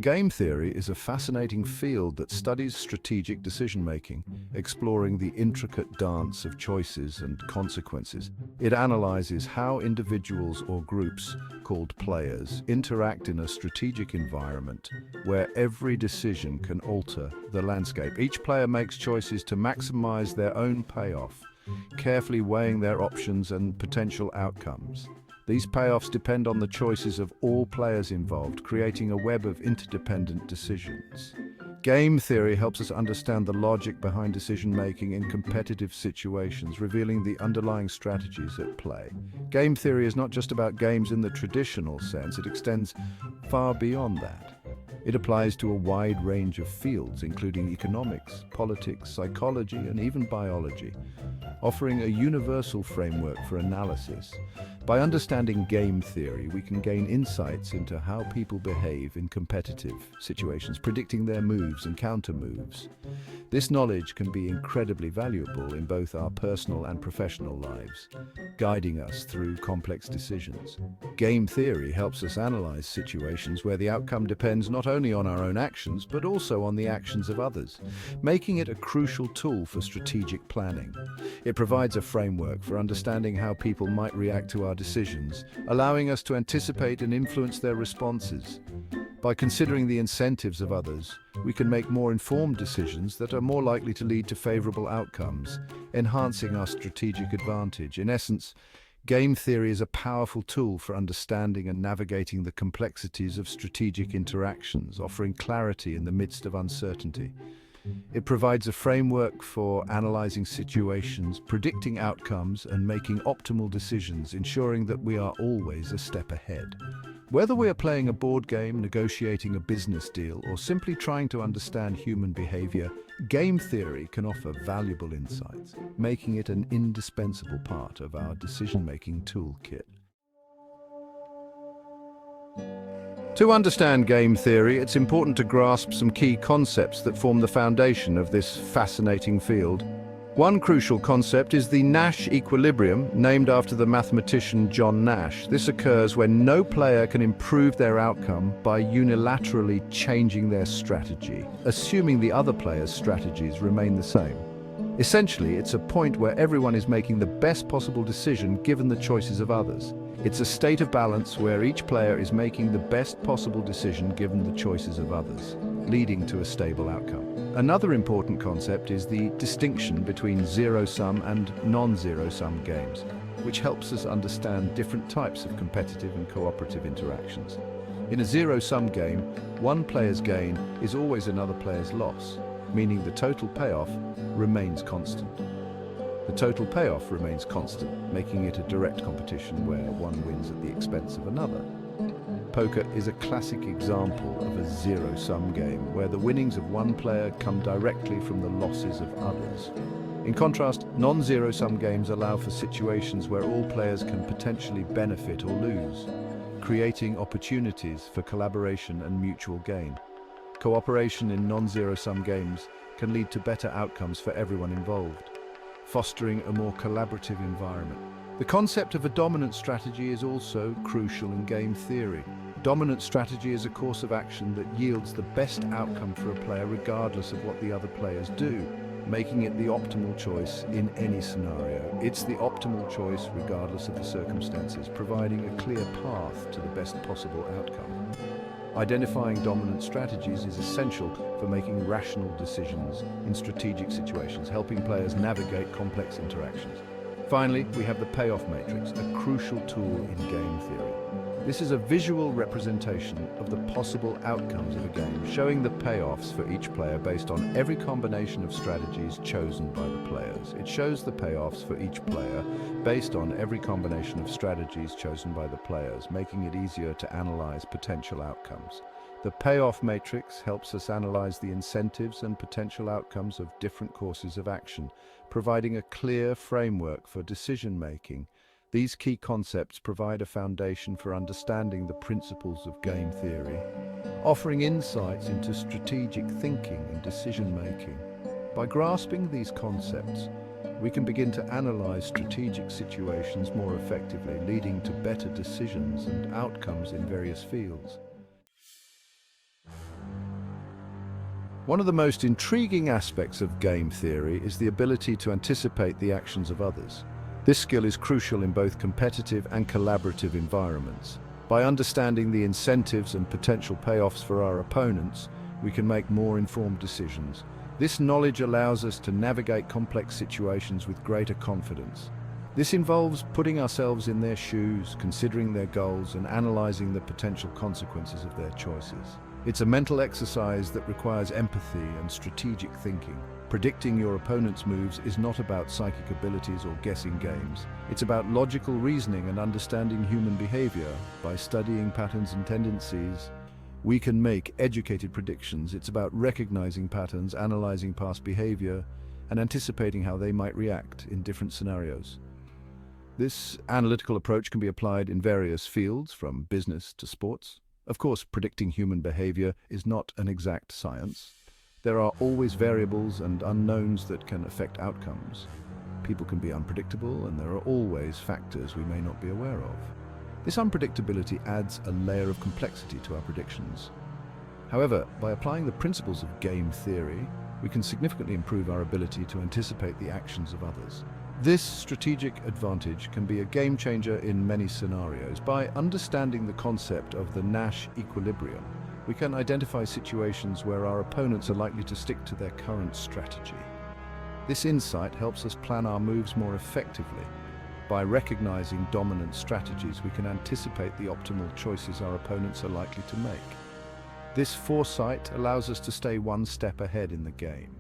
Game theory is a fascinating field that studies strategic decision-making, exploring the intricate dance of choices and consequences. It analyzes how individuals or groups, called players, interact in a strategic environment where every decision can alter the landscape. Each player makes choices to maximize their own payoff, carefully weighing their options and potential outcomes. These payoffs depend on the choices of all players involved, creating a web of interdependent decisions. Game theory helps us understand the logic behind decision-making in competitive situations, revealing the underlying strategies at play. Game theory is not just about games in the traditional sense, it extends far beyond that. It applies to a wide range of fields, including economics, politics, psychology, and even biology, offering a universal framework for analysis. By understanding game theory, we can gain insights into how people behave in competitive situations, predicting their moves and counter-moves. This knowledge can be incredibly valuable in both our personal and professional lives, guiding us through complex decisions. Game theory helps us analyze situations where the outcome depends not only on our own actions, but also on the actions of others, making it a crucial tool for strategic planning. It provides a framework for understanding how people might react to our decisions, allowing us to anticipate and influence their responses. By considering the incentives of others, we can make more informed decisions that are more likely to lead to favorable outcomes, enhancing our strategic advantage. In essence, game theory is a powerful tool for understanding and navigating the complexities of strategic interactions, offering clarity in the midst of uncertainty. It provides a framework for analyzing situations, predicting outcomes, and making optimal decisions, ensuring that we are always a step ahead. Whether we are playing a board game, negotiating a business deal, or simply trying to understand human behavior, game theory can offer valuable insights, making it an indispensable part of our decision-making toolkit. To understand game theory, it's important to grasp some key concepts that form the foundation of this fascinating field. One crucial concept is the Nash equilibrium, named after the mathematician John Nash. This occurs when no player can improve their outcome by unilaterally changing their strategy, assuming the other player's strategies remain the same. Essentially, it's a point where everyone is making the best possible decision given the choices of others. It's a state of balance where each player is making the best possible decision given the choices of others, leading to a stable outcome. Another important concept is the distinction between zero-sum and non-zero-sum games, which helps us understand different types of competitive and cooperative interactions. In a zero-sum game, one player's gain is always another player's loss, meaning the total payoff remains constant. The total payoff remains constant, making it a direct competition where one wins at the expense of another. Poker is a classic example of a zero-sum game, where the winnings of one player come directly from the losses of others. In contrast, non-zero-sum games allow for situations where all players can potentially benefit or lose, creating opportunities for collaboration and mutual gain. Cooperation in non-zero-sum games can lead to better outcomes for everyone involved, fostering a more collaborative environment. The concept of a dominant strategy is also crucial in game theory. Dominant strategy is a course of action that yields the best outcome for a player regardless of what the other players do, making it the optimal choice in any scenario. It's the optimal choice regardless of the circumstances, providing a clear path to the best possible outcome. Identifying dominant strategies is essential for making rational decisions in strategic situations, helping players navigate complex interactions. Finally, we have the payoff matrix, a crucial tool in game theory. This is a visual representation of the possible outcomes of a game, showing the payoffs for each player based on every combination of strategies chosen by the players. It shows the payoffs for each player based on every combination of strategies chosen by the players, making it easier to analyze potential outcomes. The payoff matrix helps us analyze the incentives and potential outcomes of different courses of action, providing a clear framework for decision-making. These key concepts provide a foundation for understanding the principles of game theory, offering insights into strategic thinking and decision-making. By grasping these concepts, we can begin to analyze strategic situations more effectively, leading to better decisions and outcomes in various fields. One of the most intriguing aspects of game theory is the ability to anticipate the actions of others. This skill is crucial in both competitive and collaborative environments. By understanding the incentives and potential payoffs for our opponents, we can make more informed decisions. This knowledge allows us to navigate complex situations with greater confidence. This involves putting ourselves in their shoes, considering their goals, and analyzing the potential consequences of their choices. It's a mental exercise that requires empathy and strategic thinking. Predicting your opponent's moves is not about psychic abilities or guessing games. It's about logical reasoning and understanding human behavior. By studying patterns and tendencies, we can make educated predictions. It's about recognizing patterns, analyzing past behavior, and anticipating how they might react in different scenarios. This analytical approach can be applied in various fields, from business to sports. Of course, predicting human behavior is not an exact science. There are always variables and unknowns that can affect outcomes. People can be unpredictable, and there are always factors we may not be aware of. This unpredictability adds a layer of complexity to our predictions. However, by applying the principles of game theory, we can significantly improve our ability to anticipate the actions of others. This strategic advantage can be a game changer in many scenarios. By understanding the concept of the Nash equilibrium, we can identify situations where our opponents are likely to stick to their current strategy. This insight helps us plan our moves more effectively. By recognizing dominant strategies, we can anticipate the optimal choices our opponents are likely to make. This foresight allows us to stay one step ahead in the game.